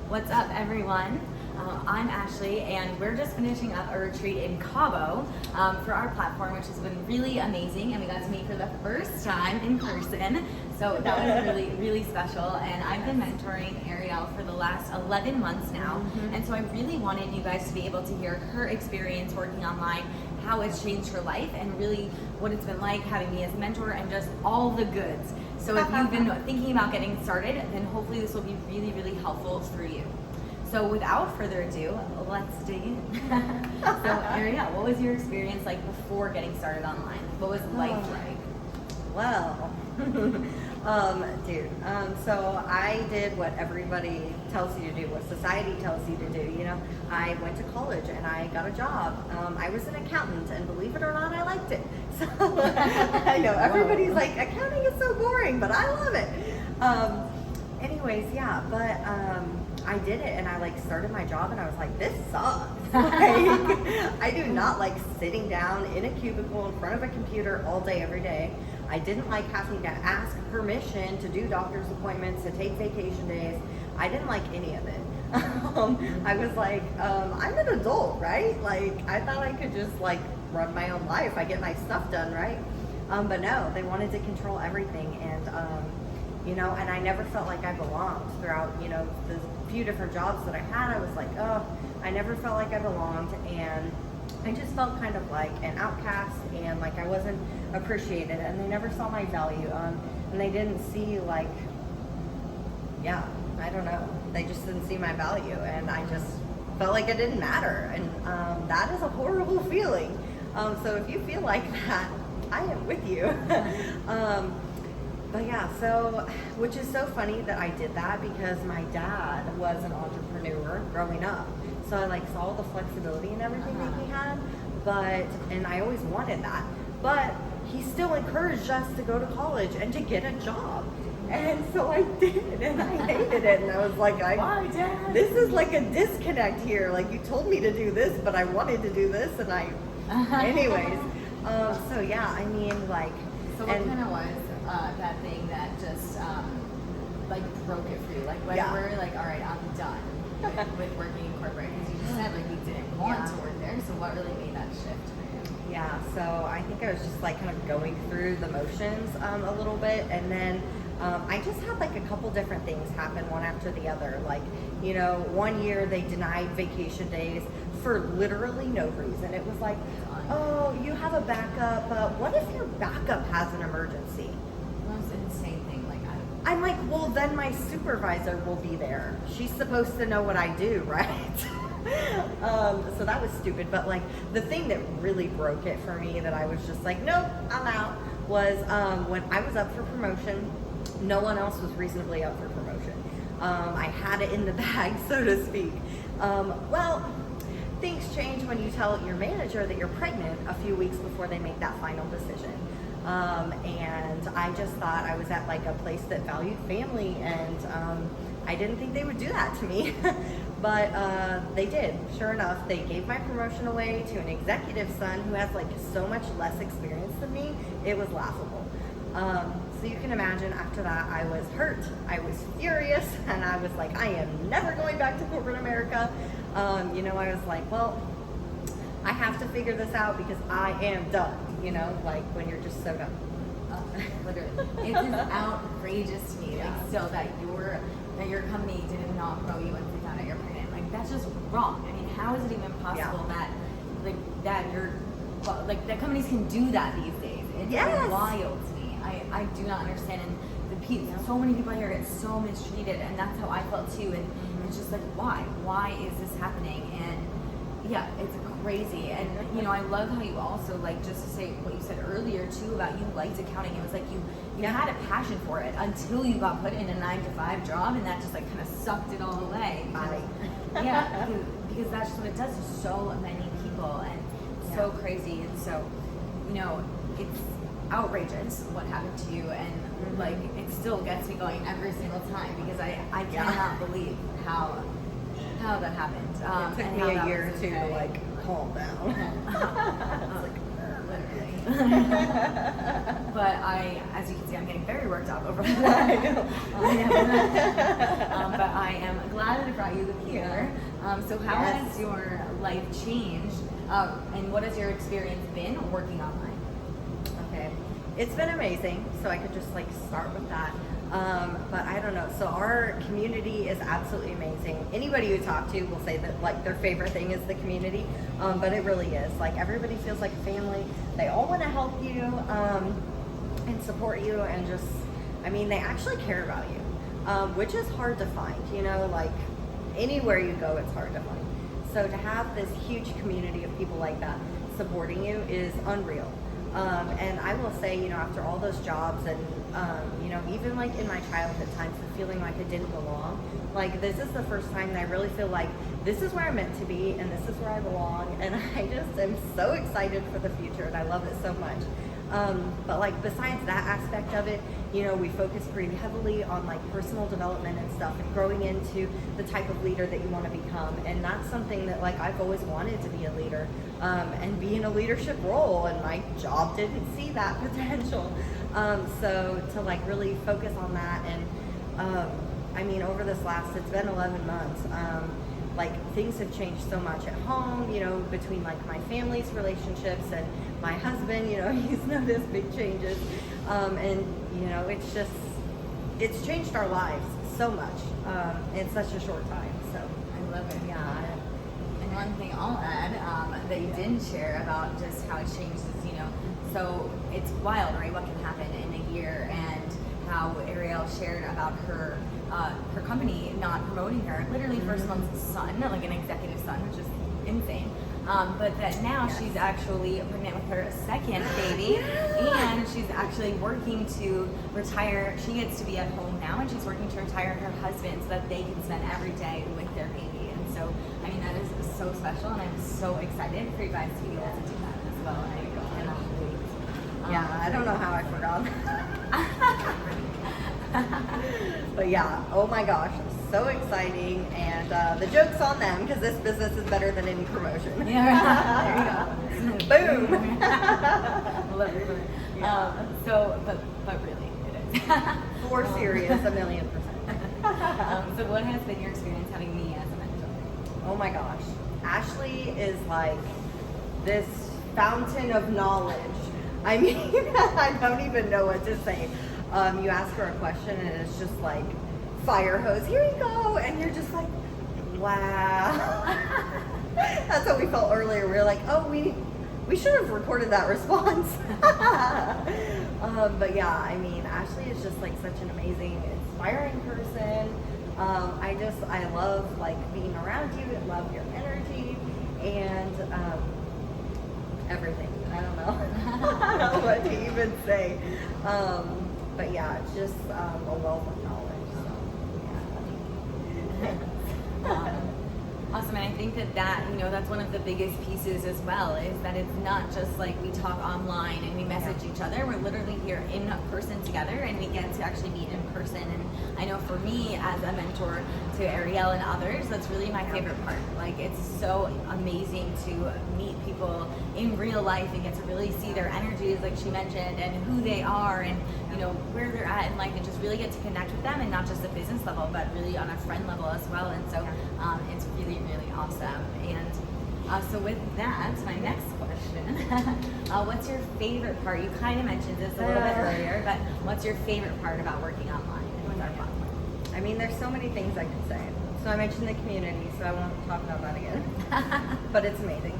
What's up, everyone? I'm Ashley, and we're just finishing up a retreat in Cabo for our platform, which has been really amazing, and we got to meet for the first time in person, so that was really, really special. And I've been mentoring Ariel for the last 11 months now, and so I really wanted you guys to be able to hear her experience working online, how it's changed her life, and really what it's been like having me as a mentor, and just all the goods. So if you've been thinking about getting started, then hopefully this will be really, really helpful for you. So without further ado, let's dig in. So Ariel, what was your experience like before getting started online? What was life like? Well, so I did what everybody tells you to do, what society tells you to do. You know, I went to college and I got a job. I was an accountant, and believe it or not, I liked it. So I know everybody's like, accounting is so boring, but I love it. I did it, and I like started my job, and I was like, this sucks. Like, I do not like sitting down in a cubicle in front of a computer all day, every day. I didn't like having to ask permission to do doctor's appointments, to take vacation days. I didn't like any of it. I was like, I'm an adult, right? Like, I thought I could just like run my own life. I get my stuff done, right? But no, they wanted to control everything, and and I never felt like I belonged throughout, the few different jobs that I had. I was like, oh, I never felt like I belonged, and I just felt kind of like an outcast, and like I wasn't appreciated, and they never saw my value, and they didn't see like, I don't know, they just didn't see my value, and I just felt like it didn't matter, and that is a horrible feeling. So if you feel like that, I am with you. Which is so funny that I did that, because my dad was an entrepreneur growing up. So I like saw the flexibility and everything that he had, and I always wanted that. But he still encouraged us to go to college and to get a job. And so I did, and I hated it. And I was like, why, Dad? This is like a disconnect here. Like, you told me to do this, but I wanted to do this, and anyways. So what kind of was that thing that just broke it for you? Like when we're like, all right, I'm done with working in corporate, because you just said like you didn't want to work there. So what really made that shift for you? Yeah, so I think I was just like kind of going through the motions a little bit, and then I just had like a couple different things happen one after the other. Like, 1 year they denied vacation days for literally no reason. It was like, oh, you have a backup, but what if your backup has an emergency? Most insane thing. I'm like, well, then my supervisor will be there. She's supposed to know what I do, right? So that was stupid. But like the thing that really broke it for me, that I was just like, nope, I'm out, was when I was up for promotion. No one else was reasonably up for promotion. I had it in the bag, so to speak. Things change when you tell your manager that you're pregnant a few weeks before they make that final decision. And I just thought I was at like a place that valued family, and I didn't think they would do that to me. But they did. Sure enough, they gave my promotion away to an executive son who has like so much less experience than me. It was laughable. So you can imagine, after that, I was hurt, I was furious, and I was like, I am never going back to corporate America. I was like, well, I have to figure this out, because I am done, like when you're just so done. Literally. It is outrageous to me, still that your company did not promote you once they found out you're pregnant. Like, that's just wrong. I mean, how is it even possible that that companies can do that these days? It's wild to me. I do not understand, and so many people here get so mistreated, and that's how I felt too. And it's just like, why is this happening? And it's crazy. And I love how you also, like, just to say what you said earlier too about you liked accounting. It was like you had a passion for it until you got put in a 9-to-5 job, and that just like kind of sucked it all away. Because that's just what it does to so many people, and so crazy. And so it's outrageous what happened to you, and like it still gets me going every single time, because I cannot believe how that happened. It took me a year or two to like calm down. Literally. But as you can see, I'm getting very worked up over that. But I am glad that it brought you here. So how Yes. has your life changed, and what has your experience been working online? Okay, it's been amazing. So I could just like start with that. But I don't know. So our community is absolutely amazing. Anybody you talk to will say that like their favorite thing is the community, but it really is. Like everybody feels like a family. They all want to help you and support you, and just, I mean, they actually care about you, which is hard to find. You know, like anywhere you go, it's hard to find. So to have this huge community of people like that supporting you is unreal. And I will say, you know, after all those jobs and, you know, even like in my childhood times, the feeling like I didn't belong, like this is the first time that I really feel like this is where I'm meant to be and this is where I belong. And I just am so excited for the future and I love it so much. But like besides that aspect of it, you know, we focus pretty heavily on like personal development and stuff and growing into the type of leader that you want to become. And that's something that like I've always wanted to be a leader, and be in a leadership role, and my job didn't see that potential. So to like really focus on that, and I mean, over this last, it's been 11 months, like things have changed so much at home, you know, between like my family's relationships and my husband, you know, he's noticed big changes. And you know, it's changed our lives so much in such a short time. So I love it. yeah. And one thing I'll add that you didn't share about just how it changes, you know, so it's wild, right? What can happen in a year, and how Ariel shared about her company not promoting her, literally first month's son, like an executive son, which is insane. But that now she's actually pregnant with her second baby, and she's actually working to retire. She gets to be at home now, and she's working to retire her husband so that they can spend every day with their baby. And so, I mean, that is so special, and I'm so excited for you guys to be able to do that as well. And I cannot wait. Yeah, I don't know how I forgot. But yeah, oh my gosh, so exciting, and the joke's on them because this business is better than any promotion. Yeah, there you go. Boom. Love it. Yeah. But really, it is. For serious, 1,000,000%. So what has been your experience having me as a mentor? Oh my gosh, Ashley is like this fountain of knowledge. I mean, I don't even know what to say. You ask her a question and it's just like fire hose, here you go, and you're just like, wow. That's what we felt earlier. We were like, oh, we should have recorded that response. But yeah, I mean, Ashley is just like such an amazing, inspiring person. I love like being around you. I love your energy and everything. I don't know. I don't know what to even say. But yeah, it's just a wealth of knowledge. So yeah. Awesome, and I think that you know, that's one of the biggest pieces as well, is that it's not just like we talk online and we message each other. We're literally here in person together, and we get to actually meet in person. And I know for me as a mentor to Ariel and others, that's really my favorite part. Like, it's so amazing to meet people in real life and get to really see their energies, like she mentioned, and who they are, and you know, where they're at in life, and just really get to connect with them, and not just a business level, but really on a friend level as well. And so it's really, really awesome. And so with that, my next question, what's your favorite part? You kind of mentioned this a little bit earlier, but what's your favorite part about working online and with our platform? I mean, there's so many things I could say. So I mentioned the community, so I won't talk about that again. But it's amazing.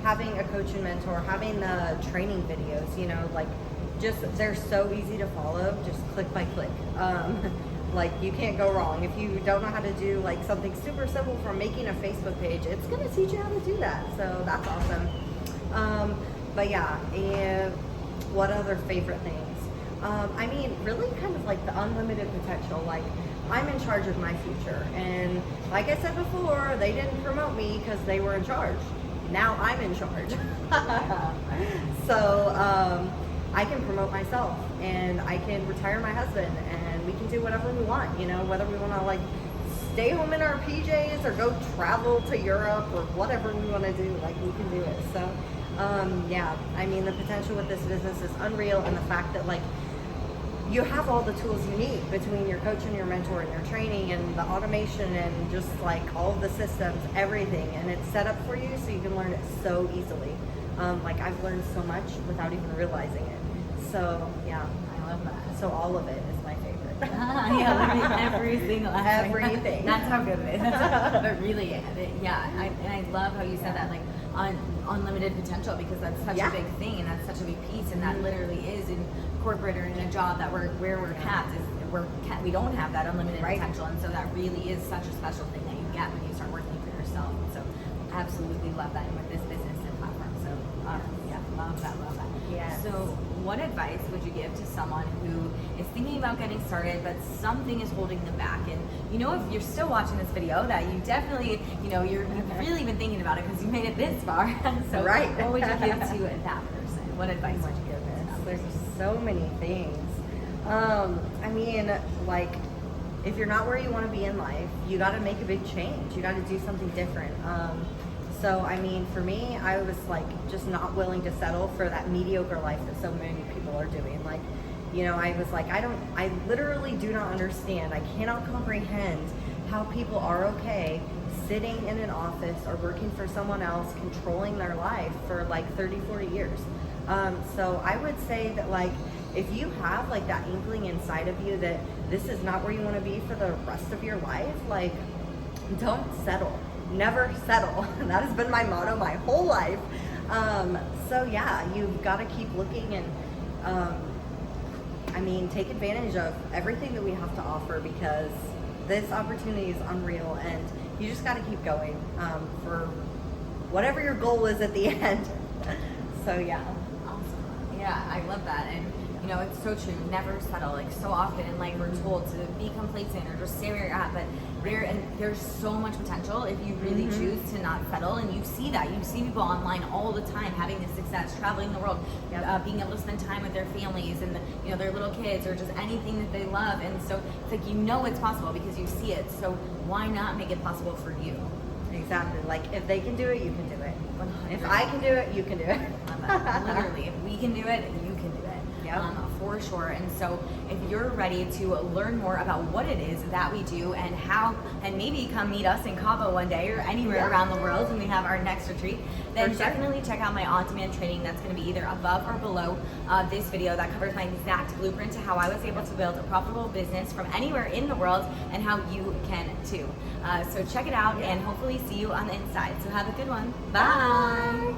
Having a coach and mentor, having the training videos, you know, like just, they're so easy to follow, just click by click. Like, you can't go wrong. If you don't know how to do like something super simple from making a Facebook page, it's gonna teach you how to do that. So that's awesome. But yeah, and what other favorite things? I mean, really kind of like the unlimited potential. Like, I'm in charge of my future. And like I said before, they didn't promote me because they were in charge. Now I'm in charge. So I can promote myself, and I can retire my husband, and we can do whatever we want, you know, whether we want to like stay home in our PJs or go travel to Europe or whatever we want to do, like we can do it. So yeah, I mean, the potential with this business is unreal, and the fact that like you have all the tools you need between your coach and your mentor and your training and the automation and just like all of the systems, everything, and it's set up for you so you can learn it so easily. Like I've learned so much without even realizing it. So yeah, I love that. so all of it is my favorite. Yeah, literally every single aspect. Everything. That's how good it is. But really, yeah, and I love how you said that, like unlimited potential, because that's such a big thing, and that's such a big piece, and that literally is in corporate or in a job that we're capped. Is we don't have that unlimited potential, and so that really is such a special thing that you get when you start working for yourself. And so, absolutely love that, and with this business and platform. So, love that. Yes. So, what advice would you give to someone who is thinking about getting started, but something is holding them back? And if you're still watching this video, that you definitely, you've really been thinking about it because you made it this far. So, what would you give to that person? What advice would you give them? There's so many things. I mean, like, if you're not where you want to be in life, you got to make a big change. You got to do something different. So, I mean, for me, I was like just not willing to settle for that mediocre life that so many people are doing. Like, I was like, I literally do not understand. I cannot comprehend how people are okay sitting in an office or working for someone else, controlling their life for like 30, 40 years. So I would say that, like, if you have like that inkling inside of you that this is not where you want to be for the rest of your life, like, don't settle. Never settle. That has been my motto my whole life. So yeah, you've got to keep looking and take advantage of everything that we have to offer, because this opportunity is unreal, and you just got to keep going for whatever your goal is at the end. So yeah. Awesome. Yeah, I love that. And it's so true. Never settle. Like, so often, like, we're told to be complacent or just stay where you're at, but there's so much potential if you really choose to not settle. And you see that. You see people online all the time having this success, traveling the world, being able to spend time with their families and their little kids, or just anything that they love. And so it's like, it's possible because you see it. So why not make it possible for you? Exactly. Like, if they can do it, you can do it. 100%. If I can do it, you can do it. Literally, if we can do it, you can do it. For sure. And so if you're ready to learn more about what it is that we do and how, and maybe come meet us in Cabo one day or anywhere around the world when we have our next retreat, then definitely check out my on-demand training that's going to be either above or below this video. That covers my exact blueprint to how I was able to build a profitable business from anywhere in the world, and how you can too. So check it out, and hopefully see you on the inside. So have a good one. Bye.